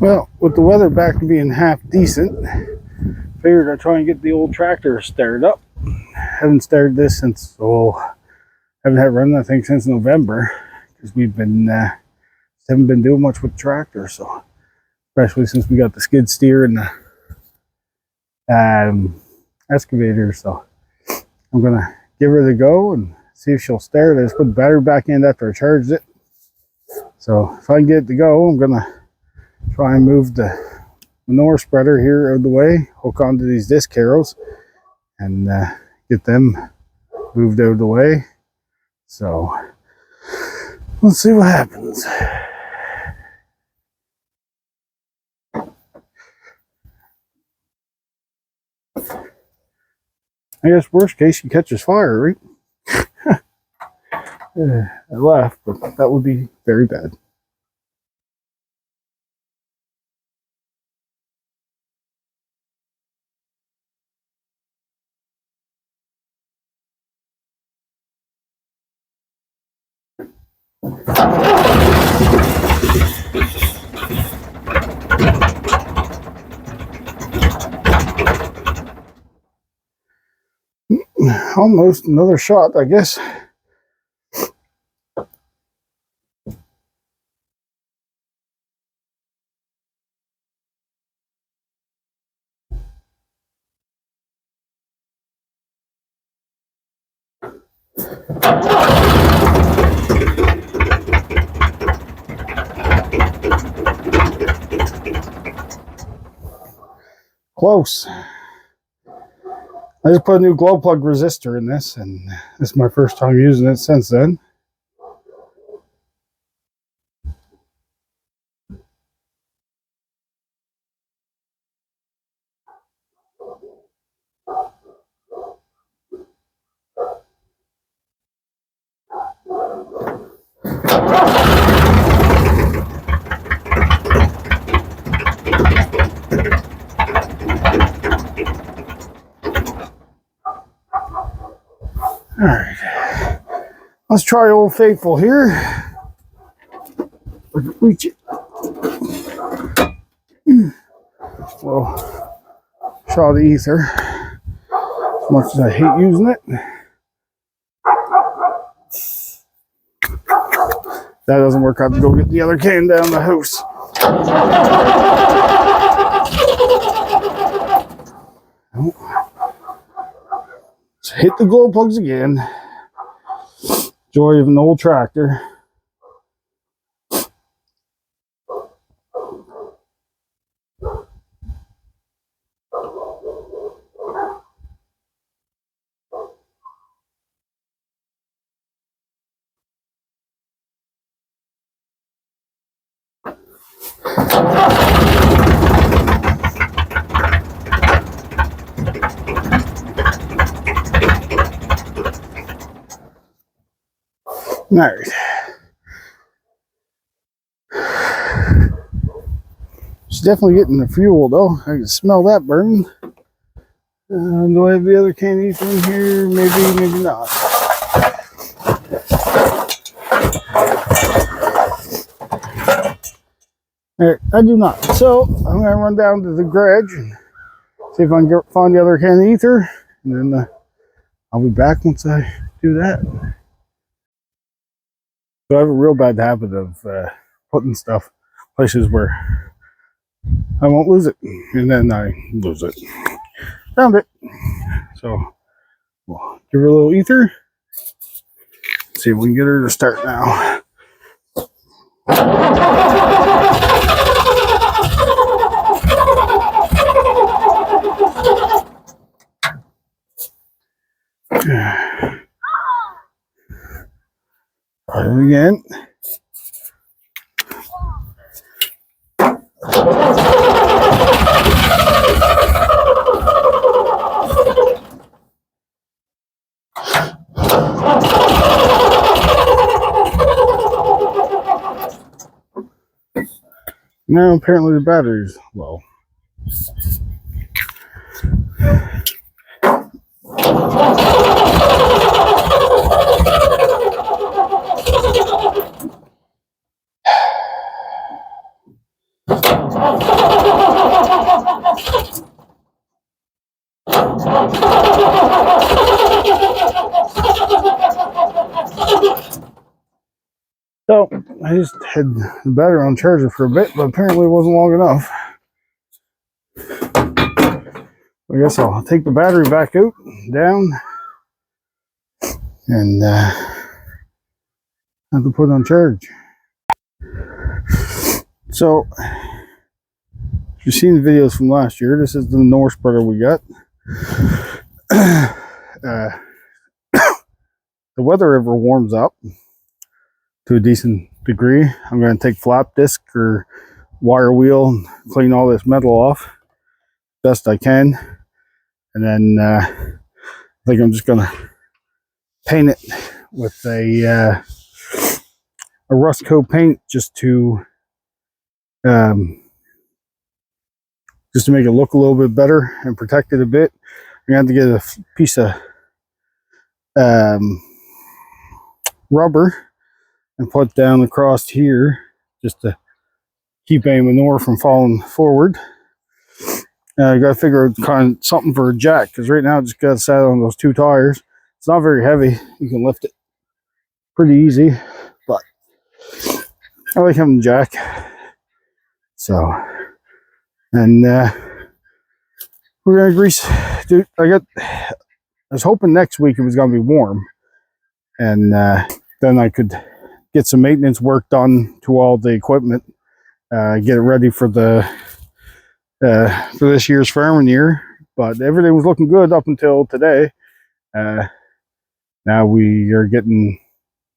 Well, with the weather back to being half decent, figured I'd try and get the old tractor started up. Haven't started this since, haven't had it running I think since November, because we've been haven't been doing much with the tractor. So especially since we got the skid steer and the excavator. So I'm gonna give her the go and see if she'll start. I just put the battery back in after I charged it. So if I can get it to go, I'm gonna try and move the manure spreader here out of the way, hook onto these disc harrows, and get them moved out of the way. So let's see what happens. I guess worst case she catches fire, right? I laughed, but that would be very bad. Almost another shot, I guess. Close. I just put a new glow plug resistor in this, and this is my first time using it since then. Alright, let's try Old Faithful here. Reach it. Well, shot of ether. As much as I hate using it. That doesn't work. I have to go get the other can down the house. Let's hit the glow plugs again. Joy of an old tractor. All right. It's definitely getting the fuel though. I can smell that burning. Do I have the other can ether in here? Maybe, maybe not. All right, I do not. So I'm gonna run down to the garage and see if I can find the other can of ether, and then I'll be back once I do that. So I have a real bad habit of putting stuff places where I won't lose it, and then I lose it. Found it. So we'll give her a little ether. See if we can get her to start now. Try it again. Now apparently the battery's low. So I just had the battery on charger for a bit, but apparently it wasn't long enough. I guess I'll take the battery back out, down, and have to put it on charge. So, if you've seen the videos from last year, this is the North spreader we got. The weather ever warms up to a decent degree, I'm going to take flap disc or wire wheel and clean all this metal off best I can, and then I think I'm just going to paint it with a rust coat paint just to make it look a little bit better and protect it a bit. I'm going to have to get a piece of rubber and put down across here just to keep any manure from falling forward. I gotta figure out kind of something for a jack, because right now I just got sat on those two tires. It's not very heavy, you can lift it pretty easy, but I like having a jack. So, and we're gonna grease, dude. I was hoping next week it was gonna be warm, and then I could get some maintenance work done to all the equipment, get it ready for this year's farming year. But everything was looking good up until today. Now we are getting,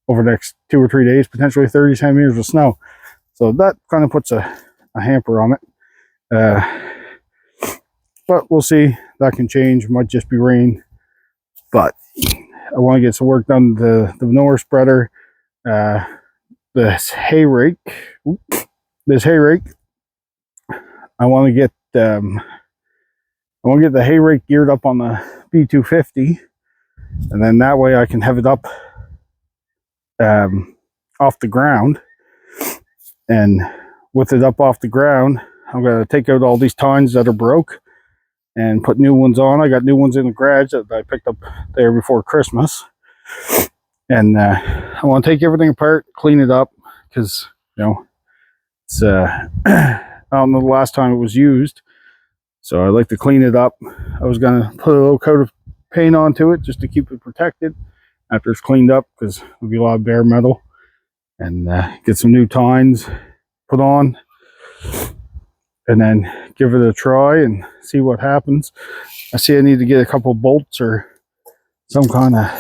over the next 2 or 3 days, potentially 30 centimeters of snow. So that kind of puts a hamper on it. But we'll see. That can change. It might just be rain. But I want to get some work done to the manure spreader, this hay rake. I want to get the hay rake geared up on the B250, and then that way I can have it up off the ground. And with it up off the ground, I'm going to take out all these tines that are broke and put new ones on. I got new ones in the garage that I picked up there before Christmas. And I want to take everything apart, clean it up, because, you know, it's I don't know the last time it was used, so I like to clean it up. I was going to put a little coat of paint onto it just to keep it protected after it's cleaned up, because there'll be a lot of bare metal, and get some new tines put on, and then give it a try and see what happens. I see I need to get a couple bolts or some kind of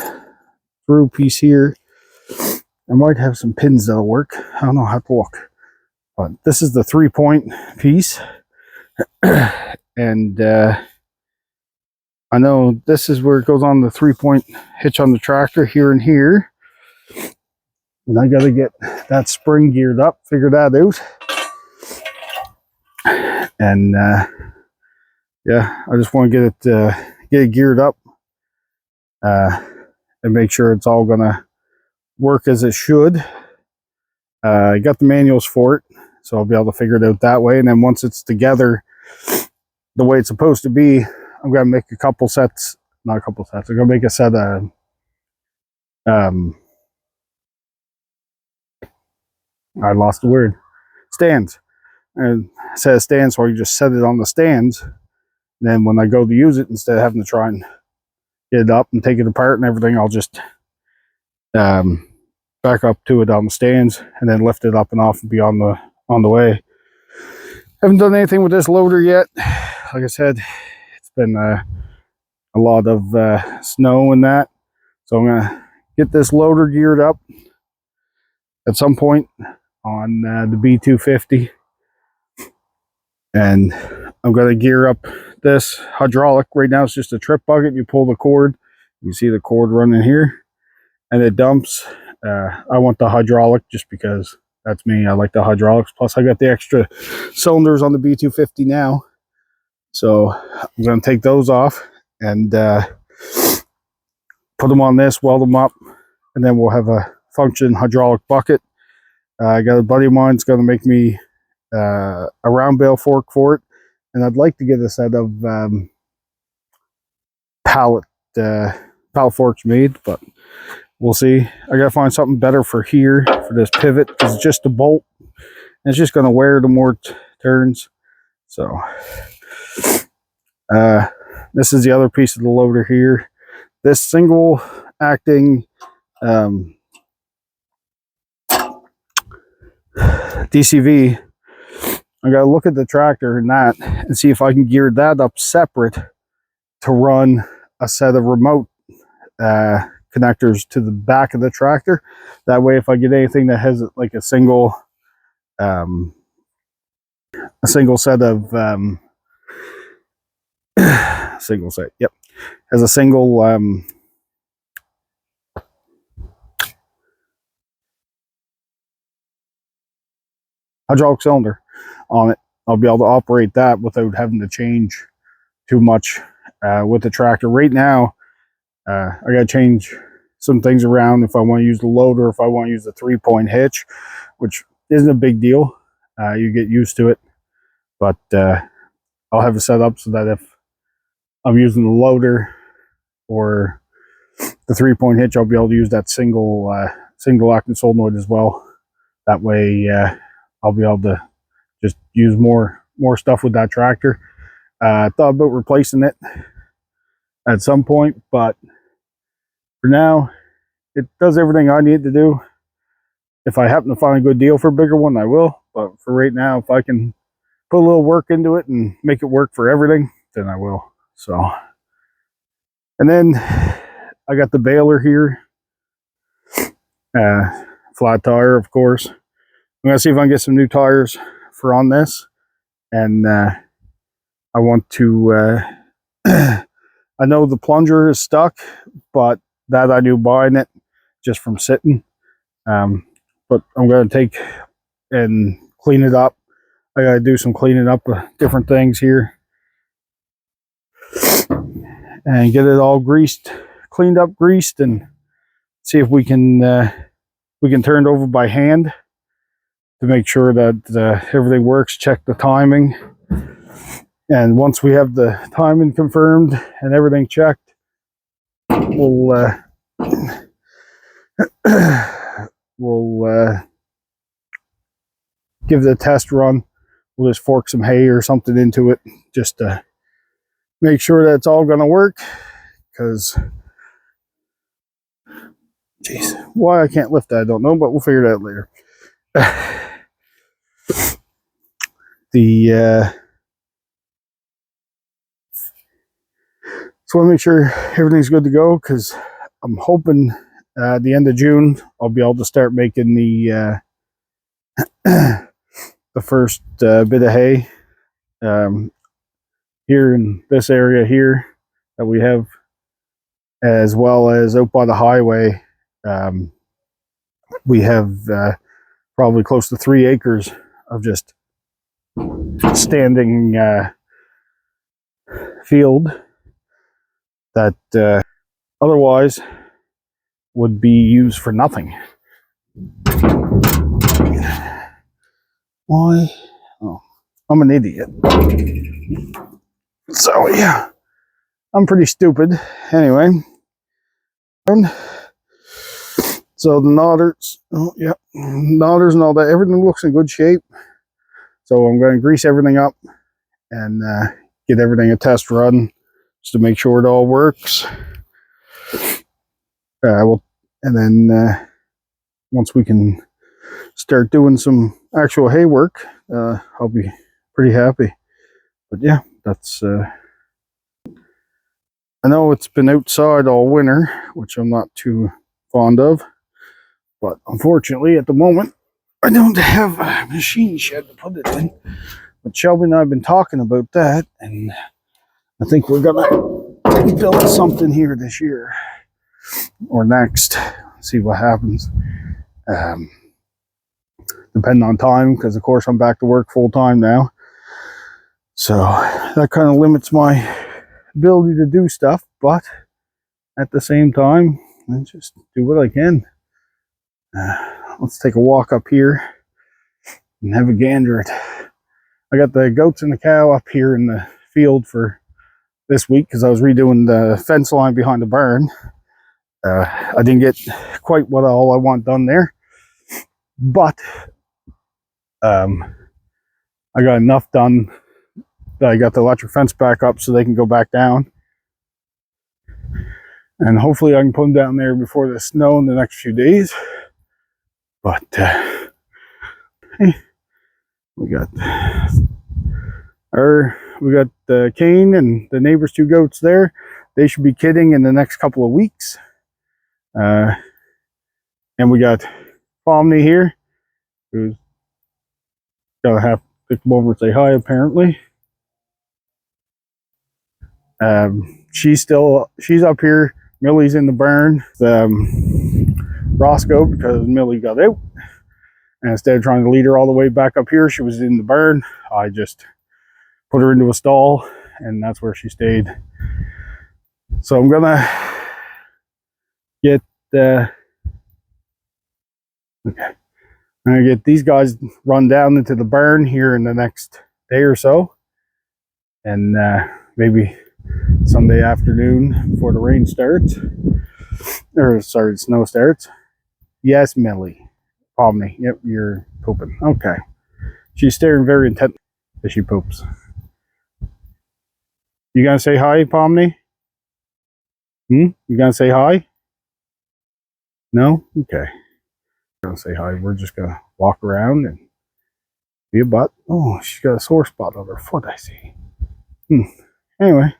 through piece here. I might have some pins that'll work. I don't know how to look. But this is the 3-point piece. And I know this is where it goes on the 3-point hitch on the tractor, here and here. And I got to get that spring geared up, figure that out. And yeah, I just want to get it geared up and make sure it's all gonna work as it should. I got the manuals for it, so I'll be able to figure it out that way. And then once it's together the way it's supposed to be, I'm gonna make a couple sets, not a couple sets. I'm gonna make a set of I lost the word. Stands. And a set of stands, so I can just set it on the stands. And then when I go to use it, instead of having to try and get it up and take it apart and everything, I'll just back up to it on the stands and then lift it up and off and be on the way. Haven't done anything with this loader yet. Like I said, it's been a lot of snow and that. So I'm gonna get this loader geared up at some point on the B250. And I'm going to gear up this hydraulic. Right now it's just a trip bucket. You pull the cord. You see the cord running here. And it dumps. I want the hydraulic just because that's me. I like the hydraulics. Plus I got the extra cylinders on the B250 now. So I'm going to take those off and put them on this, weld them up. And then we'll have a function hydraulic bucket. I got a buddy of mine's going to make me a round bale fork for it, and I'd like to get a set of pallet forks made, but we'll see. I gotta find something better for here for this pivot, because it's just a bolt and it's just going to wear the more turns. So this is the other piece of the loader here. This single acting DCV, I gotta look at the tractor and that and see if I can gear that up separate to run a set of remote connectors to the back of the tractor. That way, if I get anything that has like a single set of single set, yep, has a single hydraulic cylinder on it, I'll be able to operate that without having to change too much with the tractor. Right now, I gotta change some things around if I want to use the loader, if I want to use the 3-point hitch, which isn't a big deal. You get used to it, but I'll have it set up so that if I'm using the loader or the 3-point hitch, I'll be able to use that single acting solenoid as well. That way, I'll be able to just use more stuff with that tractor. I thought about replacing it at some point, but for now, it does everything I need to do. If I happen to find a good deal for a bigger one, I will. But for right now, if I can put a little work into it and make it work for everything, then I will. So, and then I got the baler here. Flat tire, of course. I'm gonna see if I can get some new tires for on this. And I want to, I know the plunger is stuck, but that I do buying it just from sitting. But I'm going to take and clean it up. I got to do some cleaning up of different things here and get it all cleaned up, greased, and see if we can turn it over by hand to make sure that everything works. Check the timing, and once we have the timing confirmed and everything checked, we'll give it a test run. We'll just fork some hay or something into it just to make sure that it's all going to work, because jeez, why I can't lift that I don't know, but we'll figure it out later. So I want to make sure everything's good to go, because I'm hoping at the end of June I'll be able to start making the the first bit of hay here in this area here that we have, as well as out by the highway. We have probably close to 3 acres of just standing field that otherwise would be used for nothing. Why? Oh, I'm an idiot. So yeah, I'm pretty stupid. Anyway, so the knotters, oh yeah, knotters and all that, everything looks in good shape. So I'm going to grease everything up and get everything a test run just to make sure it all works. And then once we can start doing some actual hay work, I'll be pretty happy. But yeah, that's I know it's been outside all winter, which I'm not too fond of, but unfortunately at the moment I don't have a machine shed to put it in. But Shelby and I have been talking about that, and I think we're gonna build something here this year or next. See what happens. Depending on time, because of course I'm back to work full time now. So that kind of limits my ability to do stuff, but at the same time, I just do what I can. Let's take a walk up here and have a gander at I got the goats and the cow up here in the field for this week because I was redoing the fence line behind the barn. I didn't get quite what all I want done there, but I got enough done that I got the electric fence back up so they can go back down. And hopefully I can put them down there before the snow in the next few days. But hey, we got Kane and the neighbor's 2 goats there. They should be kidding in the next couple of weeks. And we got Fundy here, who's gonna have to come over and say hi apparently. She's up here. Millie's in the barn. Roscoe, because Millie got out. And instead of trying to lead her all the way back up here, she was in the barn. I just put her into a stall, and that's where she stayed. So I'm gonna get these guys run down into the barn here in the next day or so, and maybe Sunday afternoon before the rain starts, or sorry, the snow starts. Yes, Millie. Pomney. Yep, you're pooping. Okay. She's staring very intently as she poops. You gonna say hi, Pomney? You gonna say hi? No? Okay. Gonna say hi. We're just gonna walk around and be a butt. Oh, she's got a sore spot on her foot, I see. Anyway.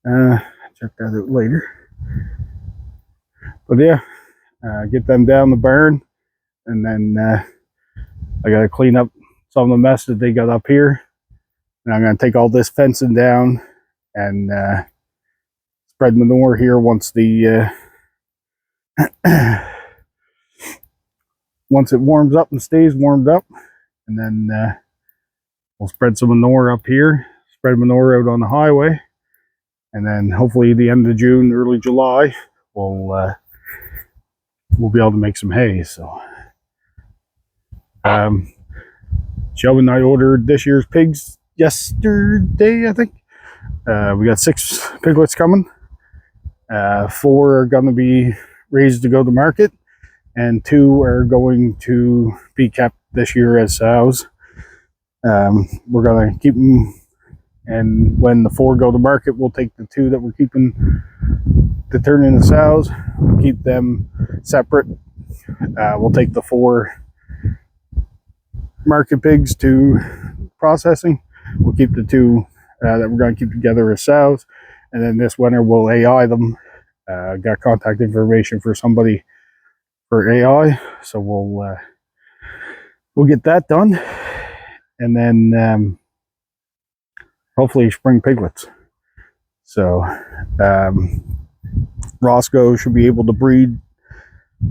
Check that out later. But yeah, get them down the barn, and then I gotta clean up some of the mess that they got up here. And I'm gonna take all this fencing down and spread manure here once the once it warms up and stays warmed up, and then we'll spread some manure up here, spread manure out on the highway, and then hopefully the end of June, early July, we'll be able to make some hay. So Joe and I ordered this year's pigs yesterday, I think. We got 6 piglets coming. 4 are going to be raised to go to market, and 2 are going to be kept this year as sows. We're going to keep them, and when the 4 go to market, we'll take the 2 that we're keeping to turn into sows. We'll keep them separate. We'll take the 4 market pigs to processing. We'll keep the 2 that we're going to keep together as sows, and then this winter we'll AI them. Got contact information for somebody for AI, so we'll get that done, and then hopefully spring piglets. So Roscoe should be able to breed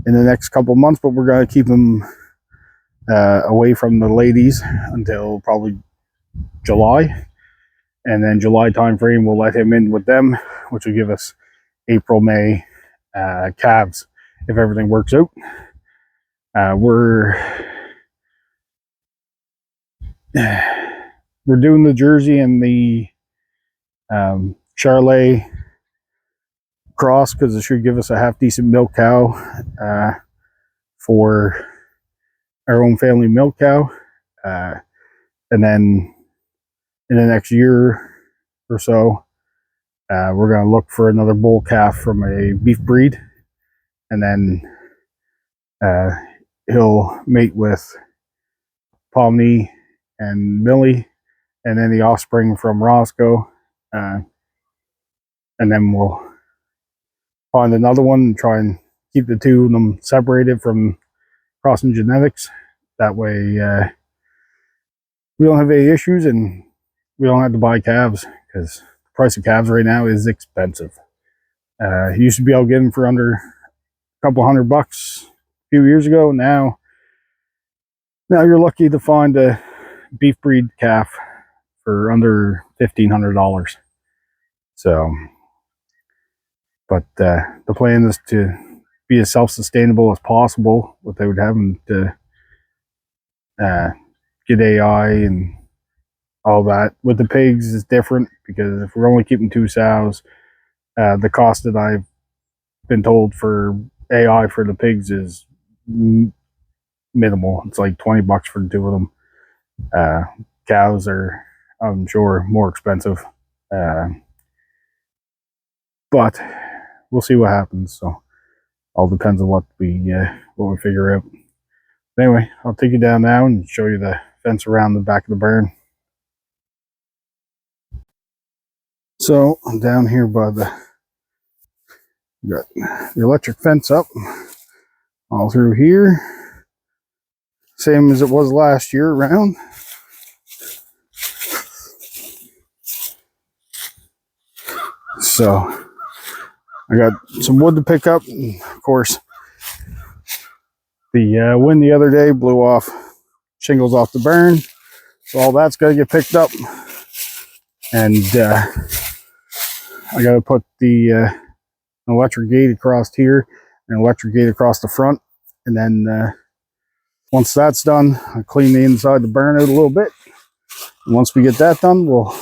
in the next couple months, but we're going to keep him away from the ladies until probably July, and then July time frame we'll let him in with them, which will give us April, May calves if everything works out. We're doing the Jersey and the Charolais cross because it should give us a half decent milk cow for our own family milk cow, and then in the next year or so we're going to look for another bull calf from a beef breed, and then he'll mate with Pomney and Millie, and then the offspring from Roscoe, and then we'll find another one and try and keep the 2 of them separated from crossing genetics. That way we don't have any issues, and we don't have to buy calves because the price of calves right now is expensive. You used to be able to get them for under a couple $100 a few years ago. Now you're lucky to find a beef breed calf for under $1,500. So, but the plan is to be as self-sustainable as possible without having to get AI and all that. With the pigs, is different because if we're only keeping 2 sows, the cost that I've been told for AI for the pigs is minimal. It's like $20 for the 2 of them. Cows are, I'm sure, more expensive, but we'll see what happens. So all depends on what we figure out. Anyway, I'll take you down now and show you the fence around the back of the barn. So I'm down here by the, got the electric fence up all through here, same as it was last year around. So I got some wood to pick up, and of course the wind the other day blew off shingles off the barn, so all that's got to get picked up, and I got to put the electric gate across here and electric gate across the front, and then once that's done, I'll clean the inside of the barn out a little bit, and once we get that done, we'll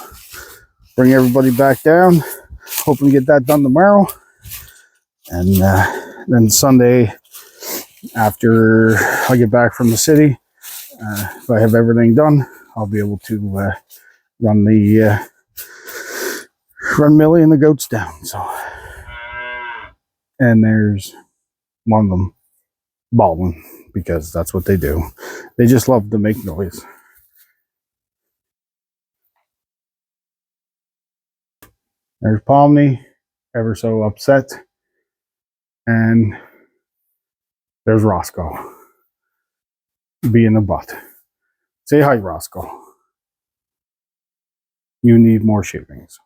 bring everybody back down, hoping to get that done tomorrow, and then Sunday after I get back from the city, if I have everything done, I'll be able to run Millie and the goats down. So, and there's one of them bawling because that's what they do. They just love to make noise. There's Pomni, ever so upset, and there's Roscoe being a butt. Say hi, Roscoe. You need more shavings.